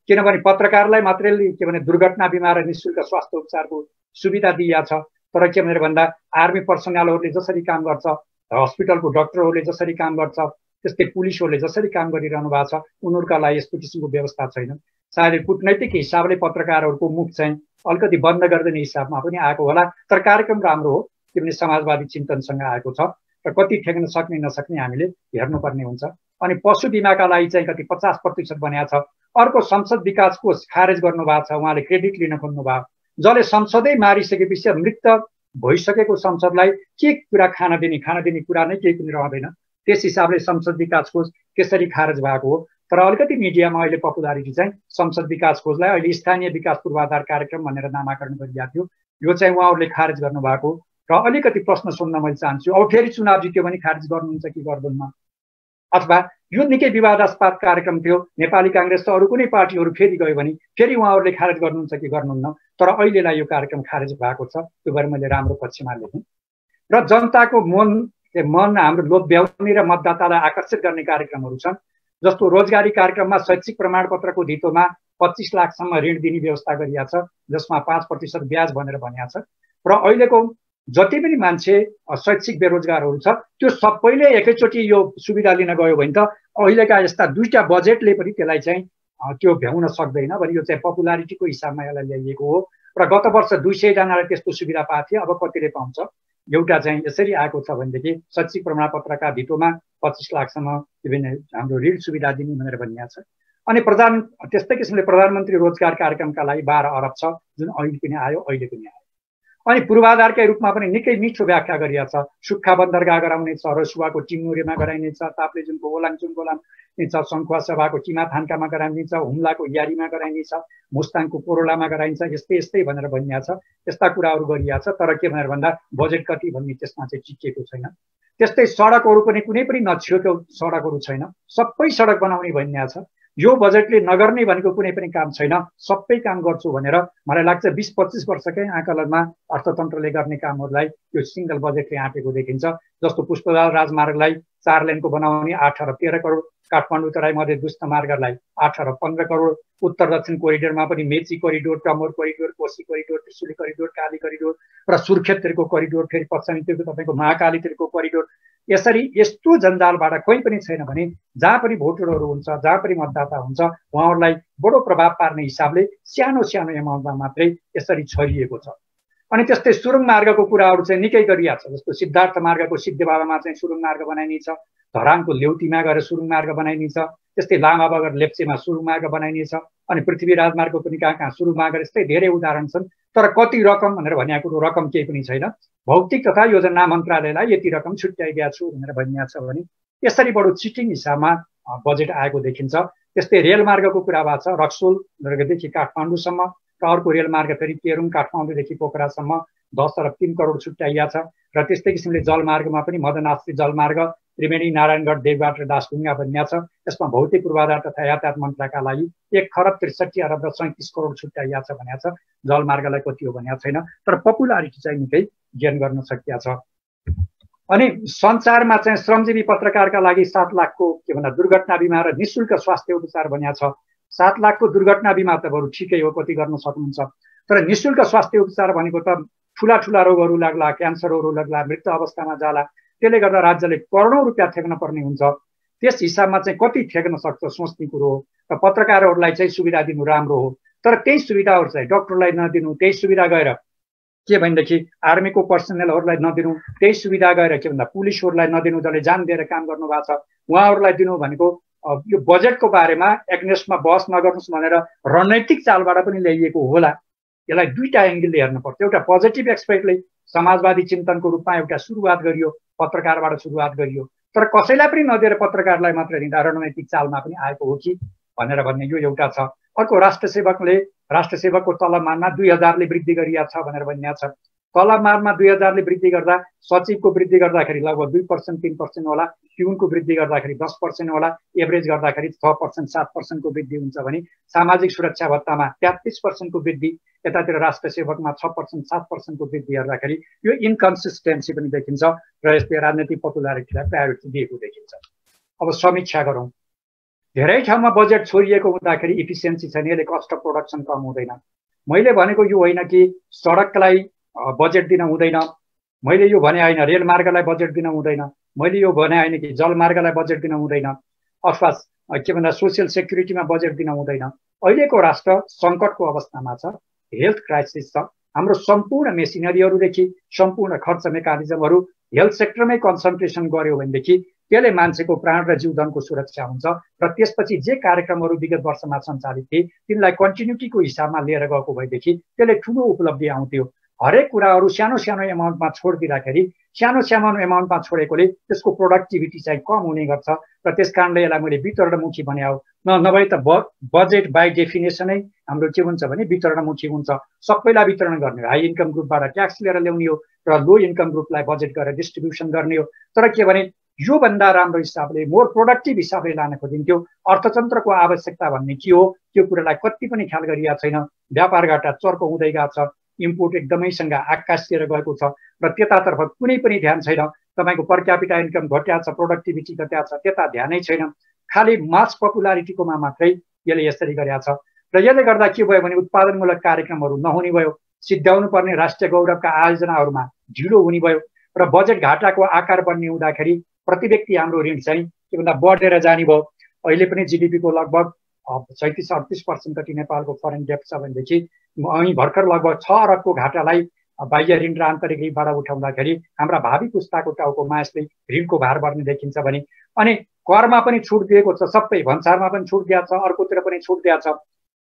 किनभने पत्रकारलाई मात्रै के भने दुर्घटना बिमा र निःशुल्क स्वास्थ्य उपचारको सुविधा दिइएको छ। तर के भनेर भन्दा आर्मी पर्सनलहरूले जसरी काम गर्छ, हस्पिटलको डाक्टरहरूले जसरी काम गर्छ, त्यस्तै पुलिसहरूले जसरी काम गरिरहनु भएको छ उनीहरूका लागि यस्तो किसिमको व्यवस्था छैन। सायद कुटनैतिक हिसाबले पत्रकारहरूको मुख चाहिँ अलिकति बन्द गरिदिने हिसाबमा पनि आएको होला। तर कार्यक्रम राम्रो हो किनभने समाजवादी चिन्तनसँग आएको छ र कति ठेक्न सक्ने नसक्ने हामीले हेर्नुपर्ने हुन्छ। अनि पशु बिमाका लागि चाहिँ कति 50% बनाएको छ। अर्को संसद विकास कोष खारेज गर्नुभएको छ, उहाँले क्रेडिट लिन खोज्नुभयो। जसले संसदै मारिसकेपछि मृत भइसकेको संसदलाई के कुरा खान दिने कुरा नै केही पनि रहँदैन। त्यस हिसाबले संसद विकास कोष त्यसरी खारेज भएको हो। तर अलिकति मिडियामा अहिले पपुलारिटी चाहिँ संसद विकास कोषलाई अहिले स्थानीय विकास पूर्वाधार कार्यक्रम भनेर नामाकरण गरिएको थियो, यो चाहिँ उहाँहरूले खारेज गर्नुभएको र अलिकति प्रश्न सोध्न मैले चाहन्छु, अब फेरि चुनाव जित्यो भने खारेज गर्नुहुन्छ कि गर्नुहुन्न? अथवा यो निकै विवादास्पद कार्यक्रम थियो, नेपाली काङ्ग्रेस र अरू कुनै पार्टीहरू फेरि गयो भने फेरि उहाँहरूले खारेज गर्नुहुन्छ कि गर्नुहुन्न? तर अहिलेलाई यो कार्यक्रम खारेज भएको छ, त्यो भएर मैले राम्रो पक्षमा लेखेँ। र जनताको मन हाम्रो लोभ्याउने र मतदातालाई आकर्षित गर्ने कार्यक्रमहरू छन्। जस्तो रोजगारी कार्यक्रममा शैक्षिक प्रमाणपत्रको धितोमा 25 लाखसम्म ऋण दिने व्यवस्था गरिएको छ, जसमा 5% ब्याज भनेर भनिएको छ। र अहिलेको जति पनि मान्छे शैक्षिक बेरोजगारहरू छ त्यो सबैले एकैचोटि यो सुविधा लिन गयो भने त अहिलेका यस्ता दुईटा बजेटले पनि त्यसलाई चाहिँ त्यो भ्याउन सक्दैन भने यो चाहिँ पपुलारिटीको हिसाबमा यसलाई ल्याइएको हो। र गत वर्ष 200 जनाले त्यस्तो सुविधा पाएको थियो, अब कतिले पाउँछ? एउटा चाहिँ यसरी आएको छ भनेदेखि शैक्षिक प्रमाणपत्रका भित्रोमा 25 लाखसम्म विभिन्न हाम्रो ऋण सुविधा दिने भनेर भनिएको छ। अनि त्यस्तै किसिमले प्रधानमन्त्री रोजगार कार्यक्रमका लागि 12 अरब छ, जुन अहिले पनि आयो। अनि पूर्वाधारकै रूपमा पनि निकै मिठो व्याख्या गरिएको छ। सुक्खा बन्दरगाह गराउनेछ, रसुवाको टिङ्गुरेमा गराइनेछ, ताप्लेजुङको ओलाङचुङको गराइनेछ, सङ्खुवा सभाको टिमाथान्कामा गराइनेछ, हुम्लाको यारीमा गराइनेछ, मुस्ताङको कोरोलामा गराइन्छ, यस्तै भनेर भनिएको छ। यस्ता कुराहरू गरिएको छ। तर के भनेर भन्दा बजेट कति भन्ने त्यसमा चाहिँ टिकिएको छैन। त्यस्तै सडकहरू पनि कुनै पनि नछिएको सडकहरू छैन, सबै सडक बनाउने भनिएको छ। यो बजेटले नगर्ने भनेको कुनै पनि काम छैन, सबै काम गर्छु भनेर मलाई लाग्छ 20-25 वर्षकै आकलनमा अर्थतन्त्रले गर्ने कामहरूलाई यो सिंगल बजेटले आँटेको देखिन्छ। जस्तो पुष्पलाल राजमार्गलाई 4 लेनको बनाउने 8 अरब 13 करोड, काठमाडौँ तराई मध्य दुष्ट मार्गलाई 8 अरब 15 करोड, उत्तर दक्षिण कोरिडोरमा पनि Mechi corridor, Tamor corridor, Koshi corridor, Trishuli corridor, Kali corridor र सुर्खेततिरको कोरिडोर, फेरि पश्चिमतिरको तपाईँको महाकालीतिरको कोरिडोर। यसरी यस्तो जन्जालबाट कोही पनि छैन भने जहाँ पनि भोटरहरू हुन्छ, जहाँ पनि मतदाता हुन्छ, उहाँहरूलाई बडो प्रभाव पार्ने हिसाबले सानो एमाउन्टमा मात्रै यसरी छरिएको छ। अनि त्यस्तै सुरुङ मार्गको कुराहरू चाहिँ निकै गरिएको छ। जस्तो सिद्धार्थ मार्गको सिद्धबाबामा चाहिँ सुरुङ मार्ग बनाइनेछ, धरानको लेउतीमा गएर सुरुङ मार्ग बनाइनेछ, त्यस्तै लामा बगर लेप्चेमा सुरुङ मार्ग बनाइनेछ, अनि पृथ्वीराज मार्गको पनि कहाँ कहाँ सुरुङ मार्ग, यस्तै धेरै उदाहरण छन्। तर कति रकम भनेर भनेको कुरो रकम केही पनि छैन। भौतिक तथा योजना मन्त्रालयलाई यति रकम छुट्याइदिएको छु भनेर भनिएको छ भने यसरी बडो चिटिङ हिसाबमा बजेट आएको देखिन्छ। त्यस्तै रेलमार्गको कुरा भएको छ, रक्सोलदेखि काठमाडौँसम्म, र अर्को रेलमार्ग फेरि केरुङ काठमाडौँदेखि पोखरासम्म 10 अरब 3 करोड छुट्याइएको छ। र त्यस्तै किसिमले जलमार्गमा पनि मदनआश्री जलमार्ग, त्रिवेणी, नारायणगढ, देवघाट र दासढुङ्गा बनिएको छ। यसमा भौतिक पूर्वाधार तथा यातायात मन्त्रालयका लागि 1 खरब 63 अरब र 37 करोड छुट्याइएको छ भनेको छ। जलमार्गलाई कति हो भनेको छैन, तर पपुलारिटी चाहिँ निकै गेन गर्न सकिएको छ। अनि सञ्चारमा चाहिँ श्रमजीवी पत्रकारका लागि 7 लाखको के भन्दा दुर्घटना बिमा र निःशुल्क स्वास्थ्य उपचार भनेको छ। 7 लाखको दुर्घटना बिमा त बरु ठिकै हो, कति गर्न सक्नुहुन्छ, तर निःशुल्क स्वास्थ्य उपचार भनेको त ठुला ठुला रोगहरू लाग्ला, क्यान्सरहरू लाग्ला, मृत्यु अवस्थामा जाला, त्यसले गर्दा राज्यले करोडौँ रुपियाँ ठेक्न पर्ने हुन्छ। त्यस हिसाबमा चाहिँ कति ठेक्न सक्छ सोच्ने कुरो हो। र पत्रकारहरूलाई चाहिँ सुविधा दिनु राम्रो हो, तर त्यही सुविधाहरू चाहिँ डक्टरलाई नदिनु, त्यही सुविधा गएर के भनेदेखि आर्मीको पर्सनलहरूलाई नदिनु, त्यही सुविधा गएर के भन्दा पुलिसहरूलाई नदिनु, जसले जान दिएर काम गर्नुभएको छ उहाँहरूलाई दिनु भनेको यो बजेटको बारेमा एग्नेस्टमा बहस नगर्नुहोस् भनेर रणनैतिक चालबाट पनि ल्याइएको होला। यसलाई दुईटा एङ्गलले हेर्नु पर्छ। एउटा पोजिटिभ एक्सपेक्टले समाजवादी चिन्तनको रूपमा एउटा सुरुवात गरियो, पत्रकारबाट सुरुवात गरियो, तर कसैलाई पनि नदिएर पत्रकारलाई मात्र दिँदा रणनैतिक चालमा पनि आएको हो कि भनेर भन्ने यो एउटा छ। अर्को राष्ट्र सेवकको तलबमानमा 2000ले वृद्धि गरिएको छ भनेर भनिएको छ। तलबमानमा 2000ले वृद्धि गर्दा सचिवको वृद्धि गर्दाखेरि लगभग 2% 3% होला, प्युनको वृद्धि गर्दाखेरि 10% होला, एभरेज गर्दाखेरि 6% 7% को वृद्धि हुन्छ भने सामाजिक सुरक्षा भत्तामा 33% को वृद्धि, यतातिर राष्ट्र सेवकमा 6% 7% को वृद्धि हेर्दाखेरि यो इन्कन्सिस्टेन्सी पनि देखिन्छ र यसले राजनीतिक पपुलारिटीलाई प्रायोरिटी दिएको देखिन्छ। अब समीक्षा गरौँ। धेरै ठाउँमा बजेट छोडिएको हुँदाखेरि इफिसियन्सी छैन, यसले कस्ट अफ प्रोडक्सन कम हुँदैन। मैले भनेको यो होइन कि सडकलाई बजेट दिन हुँदैन, मैले यो भने होइन रेलमार्गलाई बजेट दिन हुँदैन, मैले यो भने होइन कि जलमार्गलाई बजेट दिन हुँदैन, अथवा के भन्दा सोसियल सेक्युरिटीमा बजेट दिन हुँदैन। अहिलेको राष्ट्र सङ्कटको अवस्थामा छ, हेल्थ क्राइसिस छ। हाम्रो सम्पूर्ण मेसिनरीहरूदेखि सम्पूर्ण खर्च मेकानिजमहरू हेल्थ सेक्टरमै कन्सन्ट्रेसन गर्यो भनेदेखि त्यसले मान्छेको प्राण र जीवनको सुरक्षा हुन्छ र त्यसपछि जे कार्यक्रमहरू विगत वर्षमा सञ्चालित थिए तिनलाई कन्टिन्युटीको हिसाबमा लिएर गएको भएदेखि त्यसले ठुलो उपलब्धि आउँथ्यो। हरेक कुराहरू सानो सानो एमाउन्टमा छोडिदिँदाखेरि सानो सानो एमाउन्टमा छोडेकोले त्यसको प्रोडक्टिभिटी चाहिँ कम हुने गर्छ र त्यस कारणले यसलाई मैले वितरणमुखी भने हो। नभए त बजेट बाई डेफिनेसनै हाम्रो के हुन्छ भने वितरणमुखी हुन्छ, सबैलाई वितरण गर्ने हो। हाई इन्कम ग्रुपबाट ट्याक्स लिएर ल्याउने हो र लो इन्कम ग्रुपलाई बजेट गरेर डिस्ट्रिब्युसन गर्ने हो। तर के भने योभन्दा राम्रो हिसाबले मोर प्रोडक्टिभ हिसाबले लान खोजिन्थ्यो। अर्थतन्त्रको आवश्यकता भन्ने के हो त्यो कुरालाई कति पनि ख्याल गरिएको छैन। व्यापार घाटा चर्को हुँदै गएको छ, इम्पोर्ट एकदमैसँग आकाशिएर गएको छ र त्यतातर्फ कुनै पनि ध्यान छैन। तपाईँको पर क्यापिटा इन्कम घट्या छ, प्रोडक्टिभिटी घट्या छ, त्यता ध्यानै छैन। खालि मास पपुलारिटीकोमा मात्रै यसले यसरी गरेको छ र यसले गर्दा के भयो भने उत्पादनमूलक कार्यक्रमहरू नहुने भयो, सिद्ध्याउनु पर्ने राष्ट्रिय गौरवका आयोजनाहरूमा ढिलो हुने भयो र बजेट घाटाको आकार बन्ने हुँदाखेरि प्रति व्यक्ति हाम्रो ऋण चाहिँ के भन्दा बढेर जाने भयो। अहिले पनि जिडिपीको लगभग 37-38% कति नेपालको फरेन डेप्ट छ भनेदेखि અહીં भर्खर लगभग 6 अरबको घाटालाई बाह्य ऋण र आन्तरिक ऋणबाट उठाउँदाखेरि हाम्रा भावी पुस्ताको टाउकोमा यसले ऋणको भार बढ्ने देखिन्छ भने अनि करमा पनि छुट दिएको छ, सबै भन्सारमा पनि छुट दिएको छ, अर्कोतिर पनि छुट दिएको छ,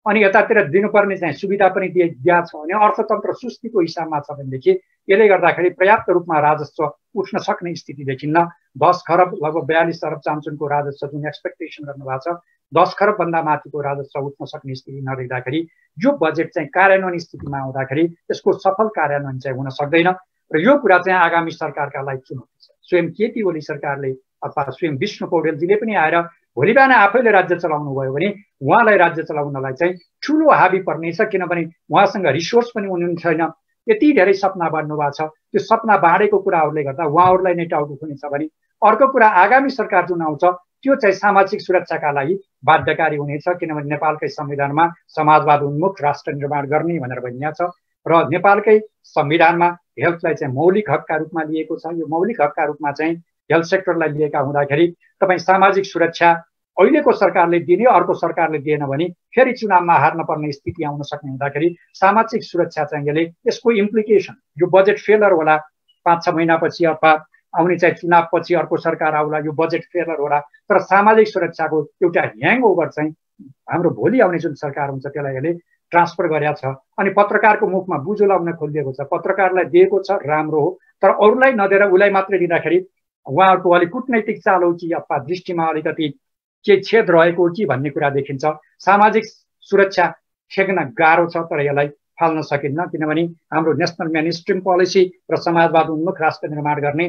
अनि यतातिर दिनुपर्ने चाहिँ सुविधा पनि दिएको छ भने अर्थतन्त्र सुस्तीको हिसाबमा छ भनेदेखि यसले गर्दाखेरि पर्याप्त रूपमा राजस्व उठ्न सक्ने स्थिति देखिन्न। 10 खरब लगभग 42 अरब चान्चुनको राजस्व जुन एक्सपेक्टेसन गर्नुभएको छ 10 खरब भन्दा माथिको राजस्व उठ्न सक्ने स्थिति नदेख्दाखेरि यो बजेट चाहिँ कार्यान्वयन स्थितिमा आउँदाखेरि यसको सफल कार्यान्वयन चाहिँ हुन सक्दैन र यो कुरा चाहिँ आगामी सरकारका लागि चुनौती छ। स्वयं केपी ओली सरकारले अथवा स्वयं विष्णु पौडेलजीले पनि आएर भोलि बिहान आफैले राज्य चलाउनु भयो भने उहाँलाई राज्य चलाउनलाई चाहिँ ठुलो हाबी पर्नेछ, किनभने उहाँसँग रिसोर्स पनि हुनु छैन। यति धेरै सपना बाँड्नु भएको छ, त्यो सपना बाँडेको कुराहरूले गर्दा उहाँहरूलाई नै टाउको खुनेछ भने अर्को कुरा आगामी सरकार जुन आउँछ त्यो चाहिँ सामाजिक सुरक्षाका लागि बाध्यकारी हुनेछ, किनभने नेपालकै संविधानमा समाजवाद उन्मुख राष्ट्र निर्माण गर्ने भनेर भनिएको छ र नेपालकै संविधानमा हेल्थलाई चाहिँ मौलिक हकका रूपमा लिएको छ। यो मौलिक हकका रूपमा चाहिँ हेल्थ सेक्टरलाई लिएका हुँदाखेरि तपाईँ सामाजिक सुरक्षा अहिलेको सरकारले दिने अर्को सरकारले दिएन भने फेरि चुनावमा हार्न पर्ने स्थिति आउन सक्ने हुँदाखेरि सामाजिक सुरक्षा चाहिँ यसको इम्प्लिकेसन यो बजेट फेलर होला 5-6 महिनापछि अथवा आउने चाहिँ चुनावपछि अर्को सरकार आउला यो बजेट फेलर होला तर सामाजिक सुरक्षाको एउटा ह्याङओभर चाहिँ हाम्रो भोलि आउने जुन सरकार हुन्छ त्यसलाई यसले ट्रान्सफर गरेको छ अनि पत्रकारको मुखमा बुझो लाउन खोलिएको छ पत्रकारलाई दिएको छ राम्रो हो तर अरूलाई नदिएर उसलाई मात्रै दिँदाखेरि उहाँहरूको अलिक कूटनैतिक चाल हो कि अथवा दृष्टिमा अलिकति के छेद रहेको कि भन्ने कुरा देखिन्छ सामाजिक सुरक्षा ठेक्न गाह्रो छ तर यसलाई फाल्न सकिन्न किनभने हाम्रो नेसनल मेनस्ट्रिम पोलिसी र समाजवाद उन्मुख राष्ट्र निर्माण गर्ने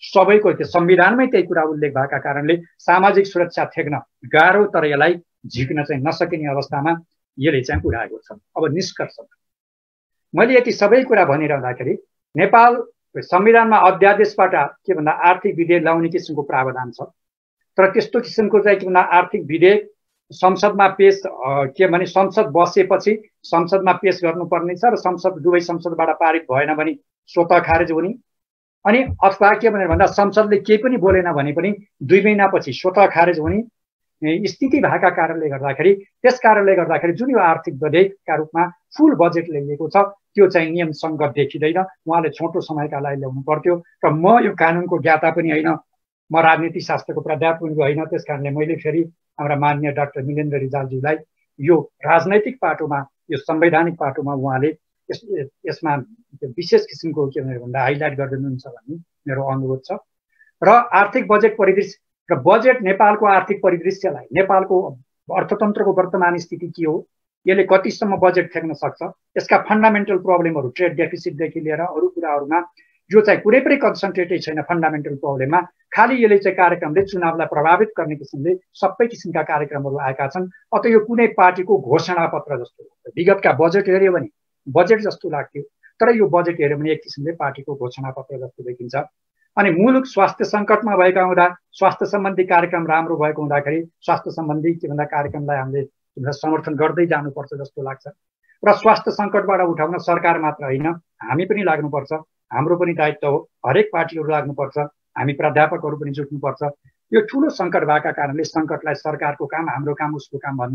सबैको त्यो संविधानमै त्यही कुरा उल्लेख भएका कारणले सामाजिक सुरक्षा ठेक्न गाह्रो तर यसलाई झिक्न चाहिँ नसकिने अवस्थामा यसले चाहिँ पुर्याएको छ। अब निष्कर्ष मैले यति सबै कुरा भनिरहँदाखेरि नेपाल संविधानमा अध्यादेशबाट के भन्दा आर्थिक विधेयक ल्याउने किसिमको प्रावधान छ तर त्यस्तो किसिमको चाहिँ के भन्दा आर्थिक विधेयक संसदमा पेश के भने संसद बसेपछि संसदमा पेश गर्नुपर्ने छ र संसद दुवै संसदबाट पारित भएन भने स्वतः खारेज हुने अनि अथवा के भनेर भन्दा संसदले केही पनि बोलेन भने पनि 2 महिनापछि स्वतः खारेज हुने स्थिति भएका कारणले गर्दाखेरि त्यस कारणले गर्दाखेरि जुन यो आर्थिक विधेयकका रूपमा फुल बजेट ल्याइएको छ त्यो चाहिँ नियम संगत देखिँदैन उहाँले छोटो समयका लागि ल्याउनु पर्थ्यो र म यो कानुनको ज्ञाता पनि होइन म राजनीति शास्त्रको प्राध्यापक पनि होइन त्यस कारणले मैले फेरि हाम्रा माननीय डाक्टर मिलेन्द्र रिजालज्यूलाई यो राजनैतिक पाटोमा यो संवैधानिक पाटोमा उहाँले यसमा विशेष किसिमको के भन्दा हाइलाइट गरिदिनुहुन्छ भन्ने मेरो अनुरोध छ र आर्थिक बजेट परिदृश्य र बजेट नेपालको आर्थिक परिदृश्यलाई नेपालको अर्थतन्त्रको वर्तमान स्थिति के हो यसले कतिसम्म बजेट फेक्न सक्छ यसका फन्डामेन्टल प्रब्लमहरू ट्रेड डेफिसिटदेखि लिएर अरू कुराहरूमा यो चाहिँ कुनै पनि कन्सन्ट्रेटेड छैन फन्डामेन्टल प्रब्लममा खालि यसले चाहिँ कार्यक्रमले चुनावलाई प्रभावित गर्ने किसिमले सबै किसिमका कार्यक्रमहरू आएका छन् अत यो कुनै पार्टीको घोषणा पत्र जस्तो लाग्छ विगतका बजेट हेऱ्यो भने बजेट जस्तो लाग्थ्यो तर यो बजेट हेऱ्यो भने एक किसिमले पार्टीको घोषणा पत्र जस्तो देखिन्छ अनि मुलुक स्वास्थ्य सङ्कटमा भएका हुँदा स्वास्थ्य सम्बन्धी कार्यक्रम राम्रो भएको हुँदाखेरि स्वास्थ्य सम्बन्धी के भन्दा कार्यक्रमलाई हामीले समर्थन गर्दै जानुपर्छ जस्तो लाग्छ र स्वास्थ्य सङ्कटबाट उठाउन सरकार मात्र होइन हामी पनि लाग्नुपर्छ हाम्रो पनि दायित्व हो हरेक पार्टीहरू लाग्नुपर्छ हामी प्राध्यापकहरू पनि जुट्नुपर्छ यो ठुलो सङ्कट भएका कारणले सङ्कटलाई सरकारको काम हाम्रो काम उसको काम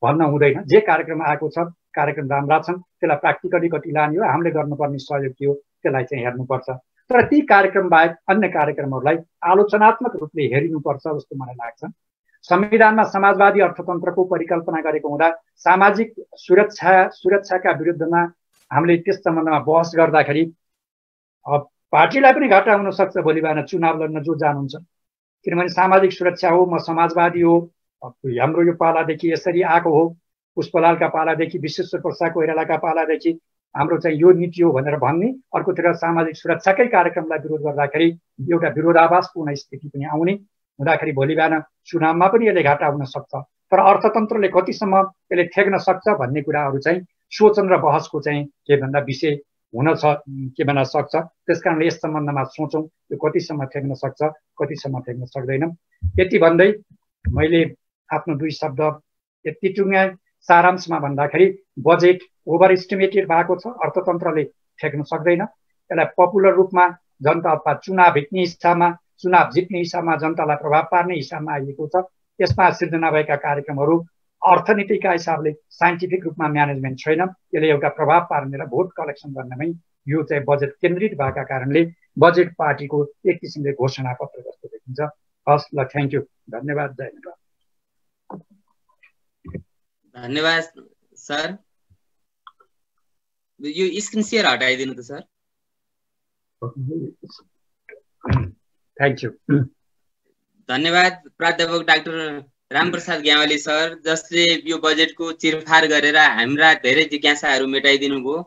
भन्न हुँदैन जे कार्यक्रम आएको छ कार्यक्रम राम्रा छन् त्यसलाई प्र्याक्टिकली कति लाने हो हामीले गर्नुपर्ने सहयोग के हो त्यसलाई चाहिँ हेर्नुपर्छ तर ती कार्यक्रम बाहेक अन्य कार्यक्रमहरूलाई आलोचनात्मक रूपले हेरिनुपर्छ जस्तो मलाई लाग्छ संविधानमा समाजवादी अर्थतन्त्रको परिकल्पना गरेको हुँदा सामाजिक सुरक्षाका विरुद्धमा हामीले त्यस सम्बन्धमा बहस गर्दाखेरि पार्टीलाई पनि घाटा हुन सक्छ भोलि बिहान चुनाव लड्न जो जानुहुन्छ किनभने सामाजिक सुरक्षा हो म समाजवादी हो हाम्रो यो पालादेखि यसरी आएको हो पुष्पलालका पालादेखि विश्वेश्वर प्रसाद कोइरालाका पालादेखि हाम्रो चाहिँ यो नीति हो भनेर भन्ने अर्कोतिर सामाजिक सुरक्षाकै कार्यक्रमलाई विरोध गर्दाखेरि एउटा विरोधाभासपूर्ण स्थिति पनि आउने हुँदाखेरि भोलि बिहान चुनावमा पनि यसले घाटा हुन सक्छ तर अर्थतन्त्रले कतिसम्म यसले ठेक्न सक्छ भन्ने कुराहरू चाहिँ सोचन र बहसको चाहिँ के भन्दा विषय हुन के भन्न सक्छ त्यसकारणले यस सम्बन्धमा सोचौँ यो कतिसम्म ठेक्न सक्छ कतिसम्म ठेक्न सक्दैन यति भन्दै मैले आफ्नो 2 शब्द यति टुङ्ग्याएँ सारांशमा भन्दाखेरि बजेट ओभर एस्टिमेटेड भएको छ अर्थतन्त्रले ठेक्न सक्दैन यसलाई पपुलर रूपमा जनता अथवा चुनाव जित्ने हिसाबमा जनतालाई प्रभाव पार्ने हिसाबमा आइएको छ यसमा सिर्जना भएका कार्यक्रमहरू अर्थनीतिका हिसाबले साइन्टिफिक रूपमा म्यानेजमेन्ट छैन यसले एउटा प्रभाव पार्ने र भोट कलेक्सन गर्नमै यो चाहिँ बजेट केन्द्रित भएका कारणले बजेट पार्टीको एक किसिमले घोषणा पत्र जस्तो देखिन्छ हस् ल थ्याङ्क यू धन्यवाद जय नेपाल धन्यवाद सर यो स्क्रिन शेयर हटाइदिनु त सर थ्याङ्क यू धन्यवाद प्राध्यापक डाक्टर रामप्रसाद ग्यावाली सर जसले यो बजेटको चिरफार गरेर हाम्रा धेरै जिज्ञासाहरू मेटाइदिनु भयो